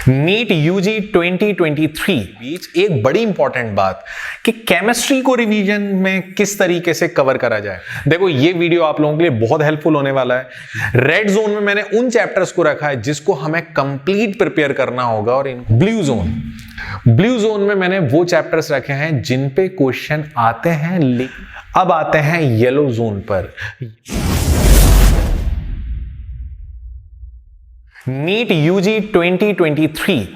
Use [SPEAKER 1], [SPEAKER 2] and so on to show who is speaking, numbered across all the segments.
[SPEAKER 1] NEET UG 2023 बीच एक बड़ी important बात कि केमिस्ट्री को रिवीजन में किस तरीके से कवर करा जाए। देखो ये वीडियो आप लोगों के लिए बहुत हेल्पफुल होने वाला है। रेड जोन में मैंने उन चैप्टर्स को रखा है जिसको हमें कंप्लीट प्रिपेयर करना होगा, और इन ब्लू जोन में मैंने वो चैप्टर्स रखे हैं जिन पे क्वेश्चन आते हैं। अब आते हैं येलो जोन पर। नीट यूजी 2023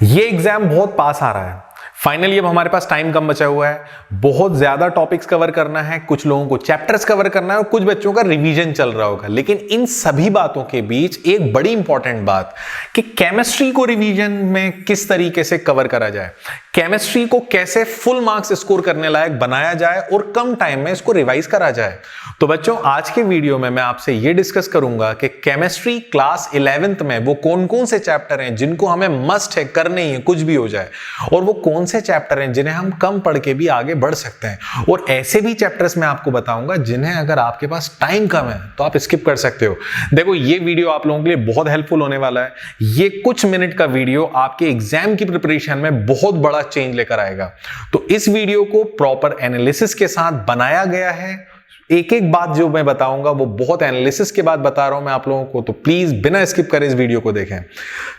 [SPEAKER 1] ये एग्जाम बहुत पास आ रहा है। फाइनली अब हमारे पास टाइम कम बचा हुआ है, बहुत ज्यादा टॉपिक्स कवर करना है, कुछ लोगों को चैप्टर्स कवर करना है और कुछ बच्चों का रिवीजन चल रहा होगा। लेकिन इन सभी बातों के बीच एक बड़ी इंपॉर्टेंट बात कि केमिस्ट्री को रिवीजन में किस तरीके से कवर करा जाए, केमिस्ट्री को कैसे फुल मार्क्स स्कोर करने लायक बनाया जाए और कम टाइम में इसको रिवाइज करा जाए। तो बच्चों आज के वीडियो में मैं आपसे ये डिस्कस करूंगा कि केमिस्ट्री क्लास 11th में वो कौन कौन से चैप्टर हैं जिनको हमें मस्ट है करने ही है कुछ भी हो जाए, और वो कौन से चैप्टर हैं जिन्हें हम कम पढ़ के भी आगे बढ़ सकते हैं, और ऐसे भी चैप्टर्स मैं आपको बताऊंगा जिन्हें अगर आपके पास टाइम कम है तो आप स्किप कर सकते हो। देखो ये वीडियो आप लोगों के लिए बहुत हेल्पफुल होने वाला है। ये कुछ मिनट का वीडियो आपके एग्जाम की प्रिपरेशन में बहुत बड़ा चेंज लेकर आएगा। तो इस वीडियो को प्रॉपर एनालिसिस के साथ बनाया गया है। एक एक बात जो मैं बताऊंगा वो बहुत एनालिसिस के बाद बता रहा हूं मैं आप लोगों को, तो प्लीज बिना स्किप करे इस वीडियो को देखें।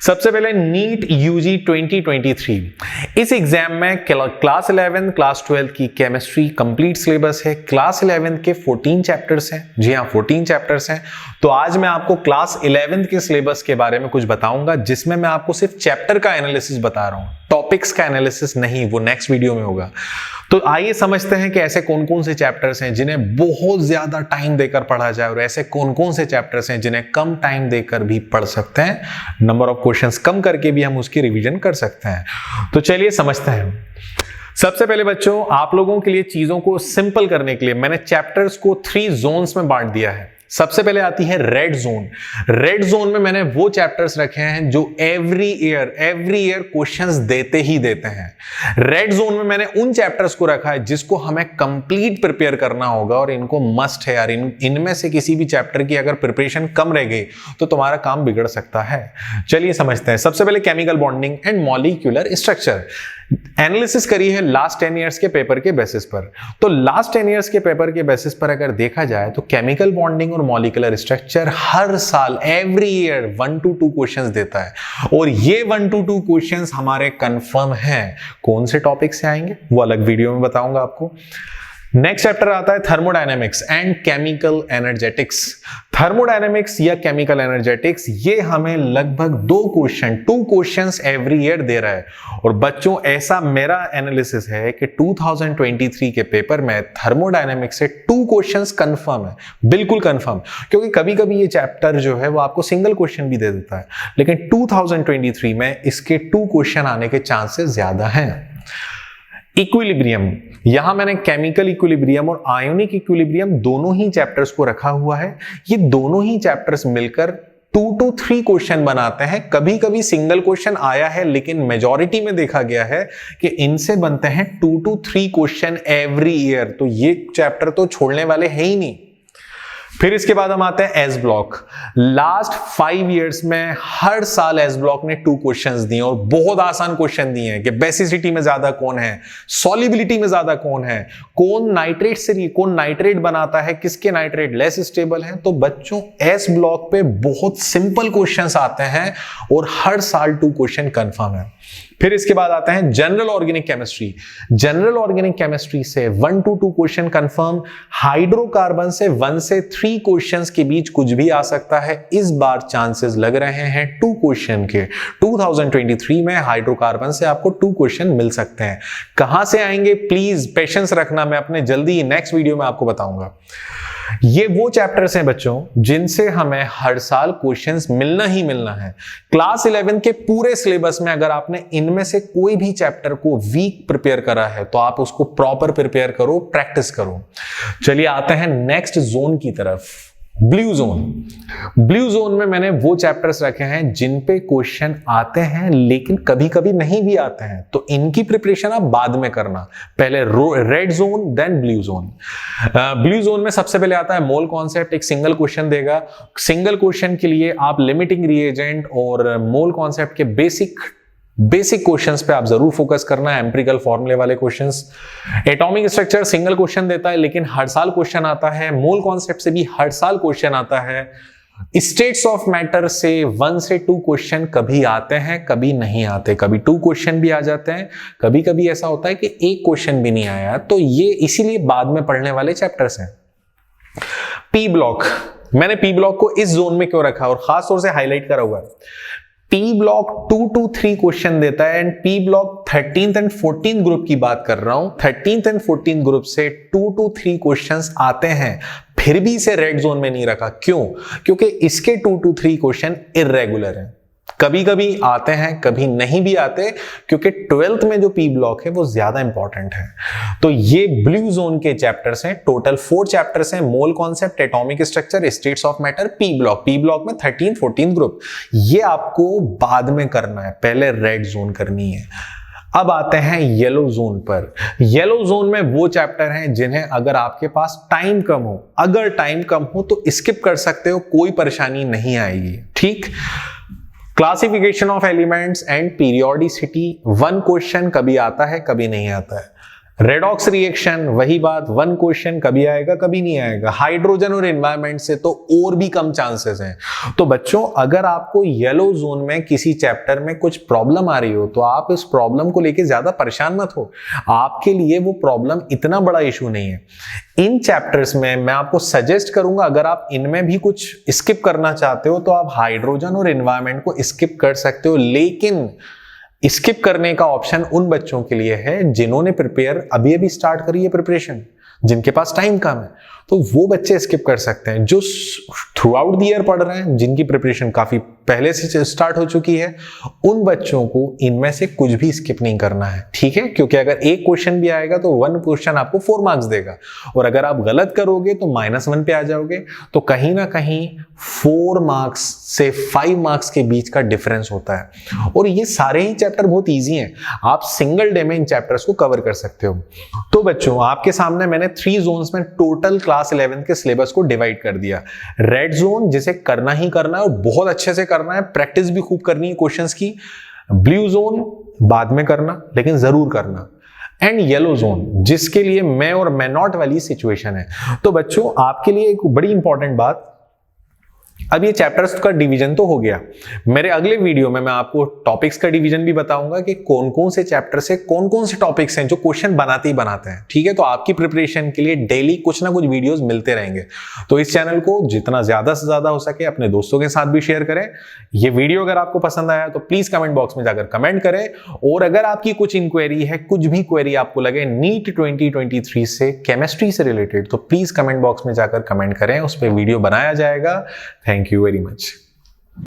[SPEAKER 1] सबसे पहले नीट यूजी 2023 इस एग्जाम में क्लास 11 क्लास 12 की केमिस्ट्री कंप्लीट सिलेबस है। क्लास 11 के 14 चैप्टर्स हैं। जी हाँ, 14 चैप्टर्स हैं। तो आज मैं आपको क्लास 11 के सिलेबस के बारे में कुछ बताऊंगा जिसमें मैं आपको सिर्फ चैप्टर का एनालिसिस बता रहा हूं, टॉपिक्स का एनालिसिस नहीं, वो नेक्स्ट वीडियो में होगा। तो आइए समझते हैं कि ऐसे कौन कौन से चैप्टर्स हैं जिन्हें बहुत ज्यादा टाइम देकर पढ़ा जाए, और ऐसे कौन कौन से चैप्टर्स हैं जिन्हें कम टाइम देकर भी पढ़ सकते हैं, नंबर ऑफ क्वेश्चंस कम करके भी हम उसकी रिवीजन कर सकते हैं। तो चलिए समझते हैं। सबसे पहले बच्चों आप लोगों के लिए चीजों को सिंपल करने के लिए मैंने चैप्टर्स को 3 जोन्स में बांट दिया है। सबसे पहले आती है रेड जोन। रेड जोन में मैंने वो चैप्टर्स रखे हैं जो एवरी ईयर क्वेश्चंस देते ही देते हैं। रेड जोन में मैंने उन चैप्टर्स को रखा है जिसको हमें कंप्लीट प्रिपेयर करना होगा, और इनको मस्ट है यार। इनमें से किसी भी चैप्टर की अगर प्रिपरेशन कम रह गई तो तुम्हारा काम बिगड़ सकता है। चलिए समझते हैं। सबसे पहले chemical bonding and molecular structure analysis करी है लास्ट 10 ईयर्स के पेपर के बेसिस पर। तो लास्ट 10 ईयर्स के पेपर के बेसिस पर अगर देखा जाए तो केमिकल बॉन्डिंग और मॉलिक्यूलर स्ट्रक्चर हर साल एवरी ईयर 1 to 2 क्वेश्चंस देता है, और ये 1 to 2 क्वेश्चंस हमारे कंफर्म हैं। कौन से टॉपिक से आएंगे वो अलग वीडियो में बताऊंगा आपको। नेक्स्ट चैप्टर आता है thermodynamics and chemical energetics. Thermodynamics या केमिकल एनर्जेटिक्स ये हमें लगभग 2 क्वेश्चंस एवरी ईयर दे रहा है। और बच्चों ऐसा मेरा एनालिसिस है कि 2023 के पेपर में थर्मोडायनेमिक्स से 2 क्वेश्चंस कंफर्म है, बिल्कुल कंफर्म। क्योंकि कभी कभी ये चैप्टर जो है वो आपको सिंगल क्वेश्चन भी दे देता है, लेकिन 2023 में इसके 2 क्वेश्चन आने के चांसेस ज्यादा हैं। इक्विलिब्रियम, यहां मैंने केमिकल इक्विलिब्रियम और आयोनिक इक्विलिब्रियम दोनों ही चैप्टर्स को रखा हुआ है। ये दोनों ही चैप्टर्स मिलकर 2 to 3 क्वेश्चन बनाते हैं। कभी कभी सिंगल क्वेश्चन आया है, लेकिन मेजॉरिटी में देखा गया है कि इनसे बनते हैं 2 to 3 क्वेश्चन एवरी ईयर। तो ये चैप्टर तो छोड़ने वाले हैं ही नहीं। फिर इसके बाद हम आते हैं एस ब्लॉक। लास्ट 5 इयर्स में हर साल एस ब्लॉक ने 2 क्वेश्चंस दिए, और बहुत आसान क्वेश्चन दिए हैं कि बेसिसिटी में ज्यादा कौन है, सॉल्युबिलिटी में ज्यादा कौन है, कौन नाइट्रेट बनाता है, किसके नाइट्रेट लेस स्टेबल है। तो बच्चों एस ब्लॉक पे बहुत सिंपल क्वेश्चंस आते हैं और हर साल 2 क्वेश्चन कंफर्म है। फिर इसके बाद आता है general organic chemistry. General organic chemistry से 1 to 2 क्वेश्चन कंफर्म। हाइड्रोकार्बन से 1 से 3 क्वेश्चंस के बीच कुछ भी आ सकता है। इस बार चांसेस लग रहे हैं 2 क्वेश्चन के। 2023 में हाइड्रोकार्बन से आपको 2 क्वेश्चन मिल सकते हैं। कहां से आएंगे प्लीज पेशेंस रखना, मैं अपने जल्दी नेक्स्ट वीडियो में आपको बताऊंगा। ये वो चैप्टर्स हैं बच्चों जिनसे हमें हर साल क्वेश्चंस मिलना ही मिलना है। क्लास 11 के पूरे सिलेबस में अगर आपने इनमें से कोई भी चैप्टर को वीक प्रिपेयर करा है तो आप उसको प्रॉपर प्रिपेयर करो, प्रैक्टिस करो। चलिए आते हैं नेक्स्ट जोन की तरफ। Blue zone. ब्लू जोन में मैंने वो चैप्टर्स रखे हैं जिन पे क्वेश्चन आते हैं लेकिन कभी कभी नहीं भी आते हैं, तो इनकी प्रिपरेशन आप बाद में करना। पहले red zone then blue zone. Blue zone में सबसे पहले आता है मोल कॉन्सेप्ट, एक सिंगल क्वेश्चन देगा। सिंगल क्वेश्चन के लिए आप लिमिटिंग रिएजेंट और मोल कॉन्सेप्ट के बेसिक क्वेश्चंस पे आप जरूर फोकस करना है, एम्पिरिकल फॉर्मूले वाले questions. Atomic structure single question देता है लेकिन हर साल क्वेश्चन आता है। मोल कॉन्सेप्ट से भी हर साल क्वेश्चन आता है। स्टेट्स ऑफ मैटर से 1 से 2 क्वेश्चन कभी आते हैं कभी नहीं आते, कभी 2 क्वेश्चन भी आ जाते हैं, कभी कभी ऐसा होता है कि 1 क्वेश्चन भी नहीं आया। तो ये इसीलिए बाद में पढ़ने वाले चैप्टर्स हैं। पी ब्लॉक, मैंने पी ब्लॉक को इस जोन में क्यों रखा और खास तौर से हाईलाइट करा हुआ है। पी ब्लॉक 2 to 3 क्वेश्चन देता है and P block 13th and 14th group की बात कर रहा हूं। 13th and 14th ग्रुप से 2 to 3 क्वेश्चंस आते हैं, फिर भी इसे रेड जोन में नहीं रखा। क्यों? क्योंकि इसके 2 to 3 क्वेश्चन इर्रेगुलर हैं, कभी कभी आते हैं कभी नहीं भी आते, क्योंकि 12th में जो पी ब्लॉक है वो ज्यादा इंपॉर्टेंट है। तो ये ब्लू जोन के चैप्टर्स हैं, टोटल 4 चैप्टर्स हैं। Mole concept, atomic structure, states of matter, P block में 13th 14th ग्रुप। ये आपको बाद में करना है, पहले रेड जोन करनी है। अब आते हैं येलो जोन पर। येलो जोन में वो चैप्टर हैं जिन्हें अगर आपके पास टाइम कम हो तो स्किप कर सकते हो, कोई परेशानी नहीं आएगी। ठीक, classification of elements and periodicity 1 question कभी आता है कभी नहीं आता है। रेडॉक्स रिएक्शन वही बात, 1 क्वेश्चन कभी आएगा कभी नहीं आएगा। हाइड्रोजन और एनवायरनमेंट से तो और भी कम चांसेस हैं। तो बच्चों, अगर आपको येलो जोन में किसी चैप्टर में कुछ प्रॉब्लम आ रही हो तो आप इस प्रॉब्लम को लेके ज्यादा परेशान मत हो, आपके लिए वो प्रॉब्लम इतना बड़ा इशू नहीं है। इन चैप्टर्स में मैं आपको सजेस्ट करूंगा, अगर आप इनमें भी कुछ स्किप करना चाहते हो तो आप हाइड्रोजन और एनवायरनमेंट को स्किप कर सकते हो, लेकिन स्किप करने का ऑप्शन उन बच्चों के लिए है जिन्होंने अभी स्टार्ट करी है प्रिपरेशन, जिनके पास टाइम कम है, तो वो बच्चे स्किप कर सकते हैं। जो थ्रू आउट द ईयर पढ़ रहे हैं, जिनकी प्रिपरेशन काफी पहले से स्टार्ट हो चुकी है, उन बच्चों को इनमें से कुछ भी स्किप नहीं करना है, ठीक है? क्योंकि अगर 1 क्वेश्चन भी आएगा तो 1 क्वेश्चन आपको 4 मार्क्स देगा, और अगर आप गलत करोगे तो -1 पे आ जाओगे। तो कहीं ना कहीं 4 मार्क्स से 5 मार्क्स के बीच का डिफरेंस होता है, और ये सारे ही चैप्टर बहुत ईजी हैं, आप सिंगल डे में इन चैप्टर्स को कवर कर सकते हो। तो बच्चों, आपके सामने मैंने 3 जोन्स में टोटल क्लास 11th के सिलेबस को डिवाइड कर दिया। रेड जोन, जिसे करना ही करना है और बहुत अच्छे से करना है, प्रैक्टिस भी खूब करनी है क्वेश्चंस की। ब्लू जोन बाद में करना, लेकिन जरूर करना। एंड येलो जोन, जिसके लिए मैं और मैं नॉट वाली सिचुएशन है। तो बच्चों, आपके लिए एक बड़ी इंपॉर्टेंट बात, अब ये चैप्टर्स का डिवीजन तो हो गया। मेरे अगले वीडियो में मैं आपको टॉपिक्स का डिवीजन भी बताऊंगा कि कौन कौन से चैप्टर से कौन कौन से टॉपिक्स हैं जो क्वेश्चन बनाते ही बनाते हैं, ठीक है? तो आपकी प्रिपरेशन के लिए डेली कुछ ना कुछ वीडियोस मिलते रहेंगे। तो इस चैनल को जितना ज्यादा से ज्यादा हो सके अपने दोस्तों के साथ भी शेयर करें। ये वीडियो अगर आपको पसंद आया तो प्लीज कमेंट बॉक्स में जाकर कमेंट करें, और अगर आपकी कुछ इंक्वायरी है, कुछ भी क्वेरी आपको लगे नीट 2023 से, केमिस्ट्री से रिलेटेड, तो प्लीज कमेंट बॉक्स में जाकर कमेंट करें, उस पर वीडियो बनाया जाएगा। Thank you very much.